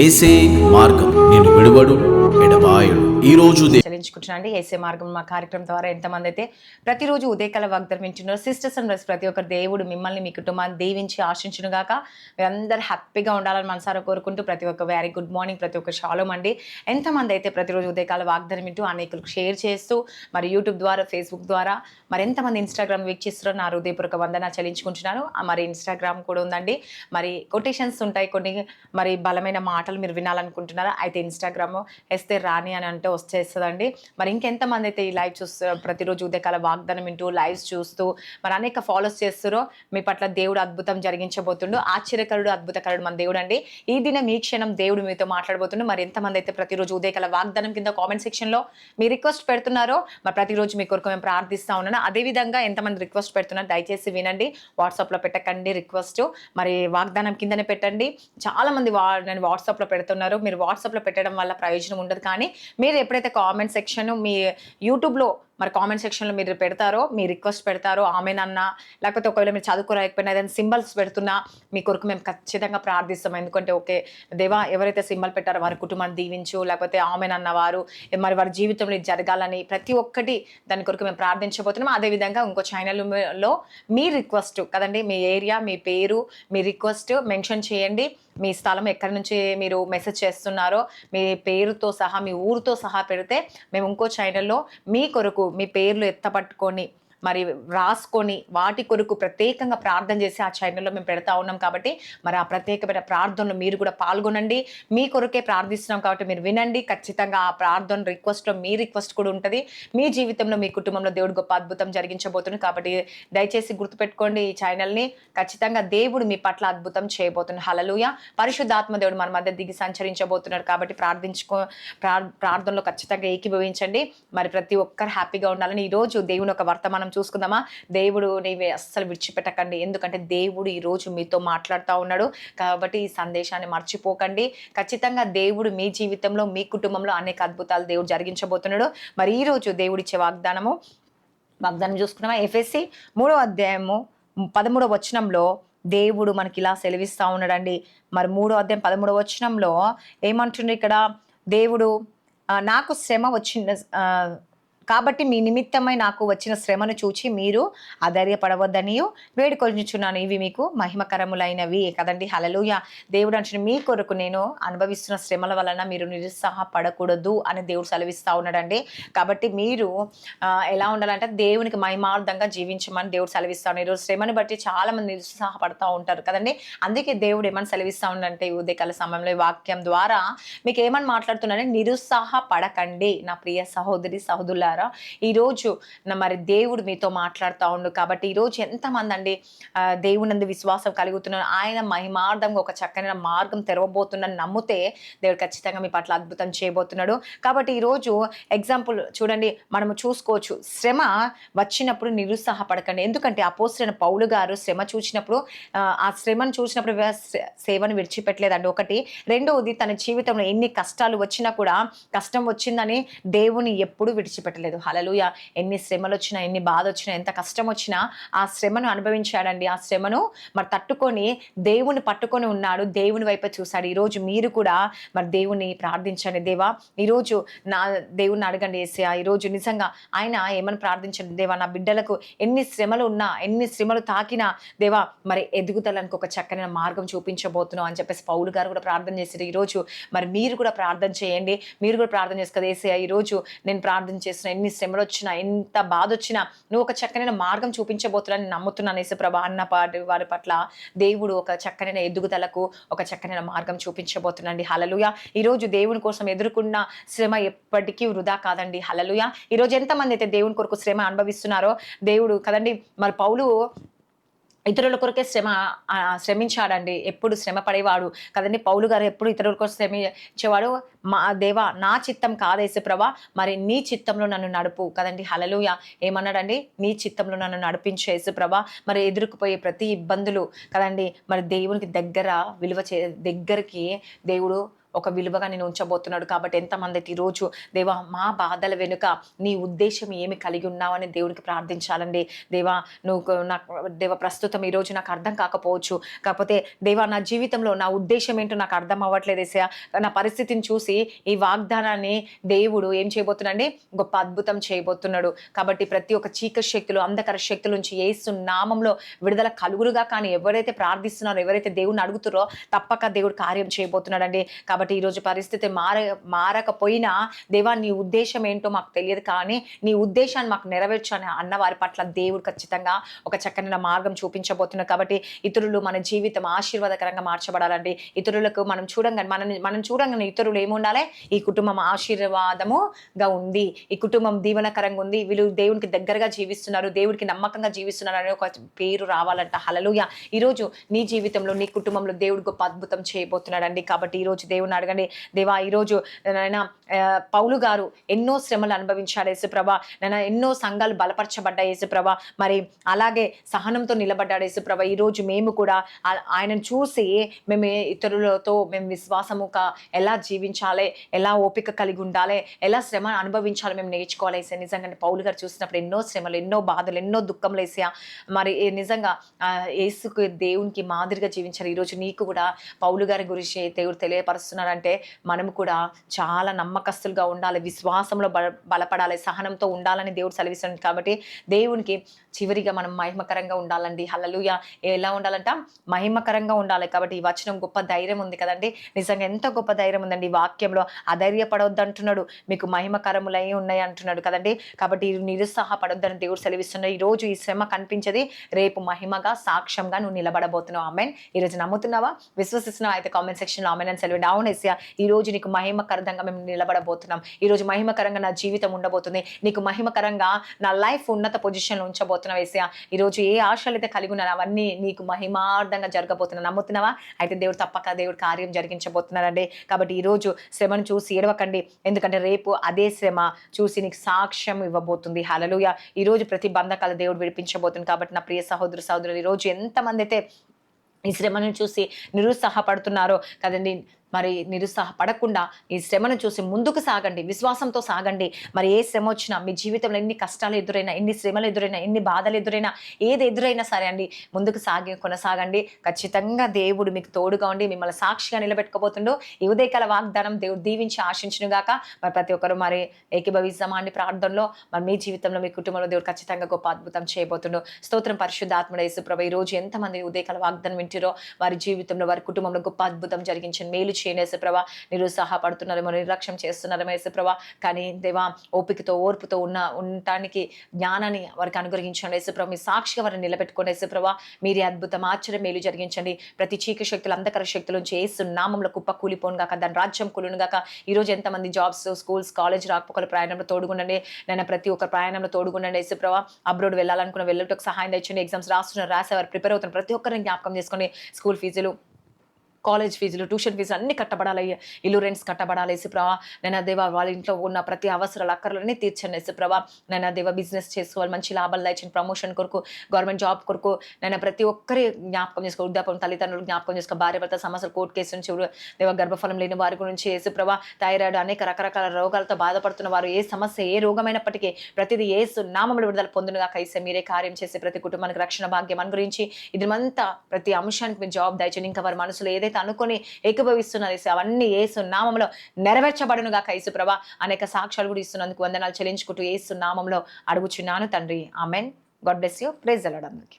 ఏసే మార్గం నేను విడువడు ఎడబాయడు. ఈ రోజు చెల్లించుకుంటున్నాండి. ఏసే మార్గం మా కార్యక్రమం ద్వారా ఎంతమంది అయితే ప్రతిరోజు ఉదయకాల వాగ్దానం వింటున్నారు. సిస్టర్స్ అండ్ బ్రదర్స్ ప్రతి ఒక్కరు దేవుడు మిమ్మల్ని మీ కుటుంబాన్ని దీవించి ఆశించును గాక. మీరందరూ హ్యాపీగా ఉండాలని మనసారా కోరుకుంటూ ప్రతి ఒక్క వెరీ గుడ్ మార్నింగ్, ప్రతి ఒక్క షాలోమ్ అండి. ఎంతమంది అయితే ప్రతిరోజు ఉదయకాల వాగ్దానం వింటూ అనేకులకు షేర్ చేస్తూ మరి యూట్యూబ్ ద్వారా, ఫేస్బుక్ ద్వారా మరి ఎంతమంది ఇన్స్టాగ్రామ్ వీక్షిస్తున్నారో నా హృదయపూర్వక వందన చెల్లించుకుంటున్నాను. మరి ఇన్స్టాగ్రామ్ కూడా ఉందండి. మరి కొటేషన్స్ ఉంటాయి కొన్ని, మరి బలమైన మాటలు మీరు వినాలనుకుంటున్నారా అయితే ఇన్స్టాగ్రామ్ వేస్తే రాని అని అంటే వచ్చేస్తుందండి. మరి ఇంకెంతమంది అయితే ఈ లైవ్ చూస్తూ ప్రతిరోజు ఉదయకాల వాగ్దానం వింటూ లైవ్స్ చూస్తూ మరి అనేక ఫాలోస్ చేస్తారో మీ పట్ల దేవుడు అద్భుతం జరిగించబోతుండు. ఆశ్చర్యకరుడు, అద్భుతకరుడు మన దేవుడు అండి. ఈ దినం ఈ క్షణం దేవుడు మీతో మాట్లాడబోతుండు. మరి ఎంతమంది అయితే ప్రతిరోజు ఉదయకాల వాగ్దానం కింద కామెంట్ సెక్షన్లో మీ రిక్వెస్ట్ పెడుతున్నారో మరి ప్రతిరోజు మీ కొరకు మేము ప్రార్థిస్తూ ఉన్నాను. అదేవిధంగా ఎంతమంది రిక్వెస్ట్ పెడుతున్నారు దయచేసి వినండి. వాట్సాప్లో పెట్టకండి రిక్వెస్ట్, మరి వాగ్దానం కిందనే పెట్టండి. చాలామంది నేను వాట్సాప్లో పెడుతున్నారు. మీరు వాట్సాప్లో పెట్టడం వల్ల ప్రయోజనం ఉండదు, కానీ మీరు ఎప్పుడైతే కామెంట్ సెక్షన్ మీ యూట్యూబ్లో మరి కామెంట్ సెక్షన్లో మీరు పెడతారో, మీ రిక్వెస్ట్ పెడతారో ఆమెనన్నా, లేకపోతే ఒకవేళ మీరు చదువుకోలేకపోయినా ఏదైనా సింబల్స్ పెడుతున్నా మీ కొరకు మేము ఖచ్చితంగా ప్రార్థిస్తాం. ఎందుకంటే ఓకే దేవా ఎవరైతే సింబల్ పెట్టారో వారి కుటుంబాన్ని దీవించు, లేకపోతే ఆమెనన్న వారు మరి వారి జీవితంలో ఇది జరగాలని ప్రతి ఒక్కటి దాని కొరకు మేము ప్రార్థించబోతున్నాం. అదేవిధంగా ఇంకో ఛానల్లో మీ రిక్వెస్ట్ కదండి, మీ ఏరియా, మీ పేరు, మీ రిక్వెస్ట్ మెన్షన్ చేయండి. మీ స్థలం ఎక్కడి నుంచి మీరు మెసేజ్ చేస్తున్నారో మీ పేరుతో సహా, మీ ఊరితో సహా పెడితే మేము ఇంకో ఛానల్లో మీ కొరకు మీ పేర్లు ఎత్తపట్టుకొని మరి రాసుకొని వాటి కొరకు ప్రత్యేకంగా ప్రార్థన చేసి ఆ ఛానల్లో మేము పెడతా ఉన్నాం. కాబట్టి మరి ఆ ప్రత్యేకమైన ప్రార్థనలో మీరు కూడా పాల్గొనండి. మీ కొరకే ప్రార్థిస్తున్నాం కాబట్టి మీరు వినండి. ఖచ్చితంగా ఆ ప్రార్థన రిక్వెస్ట్లో మీ రిక్వెస్ట్ కూడా ఉంటుంది. మీ జీవితంలో, మీ కుటుంబంలో దేవుడు గొప్ప అద్భుతం జరిగించబోతుంది. కాబట్టి దయచేసి గుర్తుపెట్టుకోండి, ఈ ఛానల్ని ఖచ్చితంగా దేవుడు మీ పట్ల అద్భుతం చేయబోతున్నాడు. హల్లెలూయా. పరిశుద్ధాత్మ దేవుడు మన మధ్య దిగి సంచరించబోతున్నాడు. కాబట్టి ప్రార్థనలో ఖచ్చితంగా ఏకీభవించండి. మరి ప్రతి ఒక్కరు హ్యాపీగా ఉండాలని ఈరోజు దేవుని ఒక వర్తమానం చూసుకుందామా. దేవుడు నీవే అస్సలు విడిచిపెట్టకండి, ఎందుకంటే దేవుడు ఈరోజు మీతో మాట్లాడుతూ ఉన్నాడు. కాబట్టి ఈ సందేశాన్ని మర్చిపోకండి. ఖచ్చితంగా దేవుడు మీ జీవితంలో, మీ కుటుంబంలో అనేక అద్భుతాలు దేవుడు జరిగించబోతున్నాడు. మరి ఈరోజు దేవుడిచ్చే వాగ్దానం చూసుకున్నామా. ఎఫెసీ 3వ అధ్యాయము 13వ వచనంలో దేవుడు మనకి ఇలా సెలవిస్తూ ఉన్నాడండి. మరి 3వ అధ్యాయం 13వ వచనంలో ఏమంటుండ్రు ఇక్కడ దేవుడు, నాకు శ్రమ వచ్చిన కాబట్టి మీ నిమిత్తమై నాకు వచ్చిన శ్రమను చూచి మీరు అధైర్యపడవద్దనియు వేడుకొంచుచున్నాను, ఇవి మీకు మహిమకరములైనవి కదండి. హల్లెలూయా. దేవుడు అంటే మీ కొరకు నేను అనుభవిస్తున్న శ్రమల వలన మీరు నిరుత్సాహపడకూడదు అని దేవుడు సెలవిస్తూ ఉన్నాడండి. కాబట్టి మీరు ఎలా ఉండాలంటే దేవునికి మహిమార్థంగా జీవించమని దేవుడు సెలవిస్తా ఉన్నాడు. ఈరోజు శ్రమను బట్టి చాలా మంది నిరుత్సాహపడతా ఉంటారు కదండి. అందుకే దేవుడు ఏమని సెలవిస్తా ఉండంటే ఉదయకాల సమయంలో ఈ వాక్యం ద్వారా మీకు ఏమని మాట్లాడుతున్నాడంటే నిరుత్సాహపడకండి నా ప్రియ సహోదరి సహోదరులారా. ఈరోజు మరి దేవుడు మీతో మాట్లాడుతూ ఉండు. కాబట్టి ఈరోజు ఎంతమంది అండి దేవునందు విశ్వాసం కలుగుతున్నారు, ఆయన మహిమార్థంగా ఒక చక్కని మార్గం తెరవబోతుందని నమ్మితే దేవుడు ఖచ్చితంగా మీ పట్ల అద్భుతం చేయబోతున్నాడు. కాబట్టి ఈరోజు ఎగ్జాంపుల్ చూడండి, మనము చూసుకోవచ్చు. శ్రమ వచ్చినప్పుడు నిరుత్సాహపడకండి. ఎందుకంటే అపోస్తలుడైన పౌలు గారు శ్రమ చూసినప్పుడు ఆ శ్రమను చూసినప్పుడు సేవను విడిచిపెట్టలేదండి. ఒకటి. రెండవది, తన జీవితంలో ఎన్ని కష్టాలు వచ్చినా కూడా కష్టం వచ్చిందని దేవుని ఎప్పుడు విడిచిపెట్టలేదు. హల్లెలూయా. ఎన్ని శ్రమలు వచ్చినా, ఎన్ని బాధ వచ్చినా, ఎంత కష్టం వచ్చినా ఆ శ్రమను అనుభవించాడండి. ఆ శ్రమను మరి తట్టుకొని దేవుని పట్టుకొని ఉన్నాడు, దేవుని వైపు చూశాడు. ఈరోజు మీరు కూడా మరి దేవుని ప్రార్థించండి. దేవా ఈరోజు నా దేవుని అడగండి. యేసయ్యా ఈరోజు నిజంగా ఆయన ఏమని ప్రార్థించండి. దేవా నా బిడ్డలకు ఎన్ని శ్రమలు ఉన్నా, ఎన్ని శ్రమలు తాకినా దేవా మరి ఎదుగుదలకు ఒక చక్కని మార్గం చూపించబోతున్నావు అని చెప్పేసి పౌలు గారు కూడా ప్రార్థన చేశారు. ఈరోజు మరి మీరు కూడా ప్రార్థన చేయండి. మీరు కూడా ప్రార్థన చేస్తారు కదా, యేసయ్యా ఈరోజు నేను ప్రార్థన చేస్తున్నా, ఎన్ని శ్రమలు వచ్చినా, ఎంత బాధ వచ్చినా నువ్వు ఒక చక్కనైన మార్గం చూపించబోతున్నాను నమ్ముతున్నాను యేసుప్రభా అన్న వారి పట్ల దేవుడు ఒక చక్కనైన ఎదుగుదలకు ఒక చక్కనైన మార్గం చూపించబోతున్నాండి. హల్లెలూయా. ఈరోజు దేవుని కోసం ఎదుర్కొన్న శ్రమ ఎప్పటికీ వృధా కాదండి. హల్లెలూయా. ఈరోజు ఎంతమంది అయితే దేవుని కొరకు శ్రమ అనుభవిస్తున్నారో దేవుడు కదండి. మరి పౌలు ఇతరుల కొరకే శ్రమించాడండి. ఎప్పుడు శ్రమ పడేవాడు కదండి. పౌలు గారు ఎప్పుడు ఇతరుల కొరకు శ్రమించేవాడు. మా దేవా నా చిత్తం కాదు యేసుప్రభా, మరి నీ చిత్తంలో నన్ను నడుపు కదండి. హల్లెలూయా. ఏమన్నాడండి, నీ చిత్తంలో నన్ను నడిపించే యేసుప్రభా. మరి ఎదురుకుపోయే ప్రతి ఇబ్బందులు కదండి మరి దేవునికి దగ్గరికి దేవుడు ఒక విలువగా నేను ఉంచబోతున్నాడు. కాబట్టి ఎంతమంది అయితే ఈరోజు దేవా మా బాధల వెనుక నీ ఉద్దేశం ఏమి కలిగి ఉన్నావని దేవుడికి ప్రార్థించాలండి. దేవా నువ్వు నాకు దేవా ప్రస్తుతం ఈరోజు నాకు అర్థం కాకపోవచ్చు, కాకపోతే దేవా నా జీవితంలో నా ఉద్దేశం ఏంటో నాకు అర్థం అవ్వట్లేదు ఏసయ్యా. నా పరిస్థితిని చూసి ఈ వాగ్దానాన్ని దేవుడు ఏం చేయబోతున్నాడండి, గొప్ప అద్భుతం చేయబోతున్నాడు. కాబట్టి ప్రతి ఒక్క చీకటి శక్తులు, అంధకార శక్తుల నుంచి యేసు నామంలో విడుదల కలుగురుగా. కానీ ఎవరైతే ప్రార్థిస్తున్నారో, ఎవరైతే దేవుడిని అడుగుతారో తప్పక దేవుడు కార్యం చేయబోతున్నాడండి. కాబట్టి ఈరోజు పరిస్థితి మారకపోయినా దేవా నీ ఉద్దేశం ఏంటో మాకు తెలియదు, కానీ నీ ఉద్దేశాన్ని మాకు నెరవేర్చని అన్న వారి పట్ల దేవుడు ఖచ్చితంగా ఒక చక్కని మార్గం చూపించబోతున్నారు. కాబట్టి ఇతరులు మన జీవితం ఆశీర్వాదకరంగా మార్చబడాలండి. ఇతరులకు మనం చూడంగానే ఇతరులు ఏముండాలి, ఈ కుటుంబం ఆశీర్వాదముగా ఉంది, ఈ కుటుంబం దీవెనకరంగా ఉంది, వీళ్ళు దేవునికి దగ్గరగా జీవిస్తున్నారు, దేవుడికి నమ్మకంగా జీవిస్తున్నారు అనే ఒక పేరు రావాలంట. హల్లెలూయా. ఈరోజు నీ జీవితంలో, నీ కుటుంబంలో దేవుడు గొప్ప అద్భుతం చేయబోతున్నాడండి. కాబట్టి ఈరోజు దేవుని అడగండి, దేవా ఈరోజు నాయన పౌలు గారు ఎన్నో శ్రమలు అనుభవించాడు యేసుప్రభ, నాయన ఎన్నో సంఘాలు బలపరచబడ్డాయి యేసుప్రభ, మరి అలాగే సహనంతో నిలబడ్డాడు యేసుప్రభ. ఈరోజు మేము కూడా ఆయనను చూసి మేము ఇతరులతో మేము విశ్వాసముగా ఎలా జీవించాలి, ఎలా ఓపిక కలిగి ఉండాలి, ఎలా శ్రమ అనుభవించాలి మేము నేర్చుకోవాలి వేసా. నిజంగా పౌలు గారు చూసినప్పుడు ఎన్నో శ్రమలు, ఎన్నో బాధలు, ఎన్నో దుఃఖంలు వేసా. మరి నిజంగా యేసుకు దేవునికి మాదిరిగా జీవించారు. ఈరోజు నీకు కూడా పౌలు గారి గురించి దేవుడు తెలియపరుస్తున్నారంటే మనము కూడా చాలా నమ్మకస్తులుగా ఉండాలి, విశ్వాసంలో బలపడాలి, సహనంతో ఉండాలని దేవుడు సెలవిస్తున్నాడు. కాబట్టి దేవునికి చివరిగా మనం మహిమకరంగా ఉండాలండి. హల్లెలూయా. ఎలా ఉండాలంట, మహిమకరంగా ఉండాలి. కాబట్టి ఈ వచనం గొప్ప ధైర్యం ఉంది కదండి. నిజంగా ఎంత గొప్ప ధైర్యం ఉందండి ఈ వాక్యంలో. అధైర్యపడొద్దు అంటున్నాడు, మీకు మహిమకరములై ఉన్నాయి అంటున్నాడు కదండి. కాబట్టి నిరుత్సాహపడొద్దని దేవుడు సెలవిస్తున్నాడు. ఈ రోజు ఈ శ్రమ కనిపించేది రేపు మహిమగా, సాక్ష్యంగా నువ్వు నిలబడబోతున్నావు. ఆమెన్. ఈరోజు నమ్ముతున్నావా, విశ్వసిస్తున్నావా? అయితే కామెంట్ సెక్షన్లో ఆమెన్ అని సెలవు. అవును యేసయ్యా, ఈ రోజు నీకు మహిమకరంగా మేము నిలబడబోతున్నాం. ఈ రోజు మహిమకరంగా నా జీవితం ఉండబోతుంది, నీకు మహిమకరంగా నా లైఫ్ ఉన్నత పొజిషన్లో ఉంచబోతున్నావు యేసయ్యా. ఈ రోజు ఏ ఆశలు అయితే కలిగి ఉన్నాను అవన్నీ నీకు మహిమార్థంగా జరగబోతున్నా. నమ్ముతున్నావా? అయితే దేవుడు తప్పక దేవుడు కార్యం జరిగించబోతున్నారండి. కాబట్టి ఈ రోజు శ్రమను చూసి ఏడవకండి, ఎందుకంటే రేపు అదే శ్రమ చూసి నీకు సాక్ష్యం ఇవ్వబోతుంది. హల్లెలూయా. ఈ రోజు ప్రతి బంధకాలు దేవుడు విడిపించబోతుంది. కాబట్టి నా ప్రియ సహోదరులు, ఈ రోజు ఎంతమంది అయితే ఈ శ్రమను చూసి నిరుత్సాహపడుతున్నారో కదండి, మరి నిరుత్సాహపడకుండా ఈ శ్రమను చూసి ముందుకు సాగండి, విశ్వాసంతో సాగండి. మరి ఏ శ్రమ వచ్చినా, మీ జీవితంలో ఎన్ని కష్టాలు ఎదురైనా, ఎన్ని శ్రమలు ఎదురైనా, ఎన్ని బాధలు ఎదురైనా, ఏది ఎదురైనా సరే అండి, ముందుకు కొనసాగండి. ఖచ్చితంగా దేవుడు మీకు తోడుగా ఉండి మిమ్మల్ని సాక్షిగా నిలబెట్టుకోబోతుండో ఈ ఉదయకాల వాగ్దానం దేవుడు దీవించి ఆశించును గాక. మరి ప్రతి ఒక్కరు మరి ఏకీభవిస్తామా అండి ప్రార్థనలో. మరి మీ జీవితంలో, మీ కుటుంబంలో దేవుడు ఖచ్చితంగా గొప్ప అద్భుతం చేయబోతుండో. స్తోత్రం పరిశుద్ధాత్ముడ యేసుప్రభు. ఈ రోజు ఎంతమంది ఉదయకాల వాగ్దానం వింటారో వారి జీవితంలో, వారి కుటుంబంలో గొప్ప అద్భుతం జరిగించండి. మేలు చేయండి యేసుప్రభా. నిరుత్సాహపడుతున్నారేమో, నిర్లక్ష్యం చేస్తున్నారేమో యేసుప్రభా, కానీ దేవా ఓపికతో, ఓర్పుతో ఉండటానికి జ్ఞానాన్ని వారికి అనుగ్రహించండి యేసుప్రభా. మీ సాక్షిగా వారిని నిలబెట్టుకోండి యేసుప్రభా. మీరే అద్భుతం, ఆశ్చర్యం, మేలు జరిగించండి. ప్రతి చీకటి శక్తులు, అంధకార శక్తుల నుంచి యేసు నామంలో కుప్ప కూలిపోను గాక, దాని రాజ్యం కూలును గాక. ఈ రోజు ఎంతమంది జాబ్స్, స్కూల్స్, కాలేజ్ రాకపోకల ప్రయాణంలో తోడుగుండండి. నేను ప్రతి ఒక్క ప్రయాణంలో తోడుగుండండి యేసుప్రభా. అబ్రోడ్ వెళ్ళాలనుకున్న వెళ్ళటకు సహాయం తెచ్చండి. ఎగ్జామ్స్ రాసేవారు, ప్రిపేర్ అవుతున్న ప్రతి ఒక్కరిని జ్ఞాపకం చేసుకోండి. స్కూల్ ఫీజులు, కాలేజ్ ఫీజులు, ట్యూషన్ ఫీజులు అన్ని కట్టబడాలి, ఇల్లు రెంట్స్ కట్టబడాలి యేసుప్రభా. నేను దేవా వాళ్ళ ఇంట్లో ఉన్న ప్రతి అవసరాలు, అక్కర్లన్నీ తీర్చండి యేసుప్రభా. నేను దేవా బిజినెస్ చేసుకోవాలి, మంచి లాభాలు తెచ్చండి, ప్రమోషన్ కొరకు, గవర్నమెంట్ జాబ్ కొరకు నేను ప్రతి ఒక్కరి జ్ఞాపకం చేసుకో. వృద్ధాపం, తల్లిదండ్రులు జ్ఞాపకం చేసుకో. భార్య భర్త సమస్యలు, కోర్టు కేసు నుంచి దేవా, గర్భఫలం లేని వారి గురించి యేసుప్రభా. థైరాయిడ్, అనేక రకరకాల రోగాలతో బాధపడుతున్న వారు, ఏ సమస్య, ఏ రోగమైనప్పటికీ ప్రతిదీ యేసు నామములో విడుదల పొందునుగా. కైసే మీరే కార్యం చేసి ప్రతి కుటుంబానికి రక్షణ భాగ్యం అనుగురించి ఇదిమంతా ప్రతి అంశానికి మీరు జవాబు దయచండి. ఇంకా వారి మనసులో ఏదైతే అనుకొని ఏకీభవిస్తున్నారు అవన్నీ యేసు నామములో నెరవేర్చబడునుగా. యేసు ప్రభా, అనేక సాక్ష్యాలు కూడా ఇస్తున్నందుకు వందనాలు చెల్లించుకుంటూ యేసు నామములో అడుగుచున్నాను తండ్రి. Amen. God bless you. Praise the Lord అందరికీ.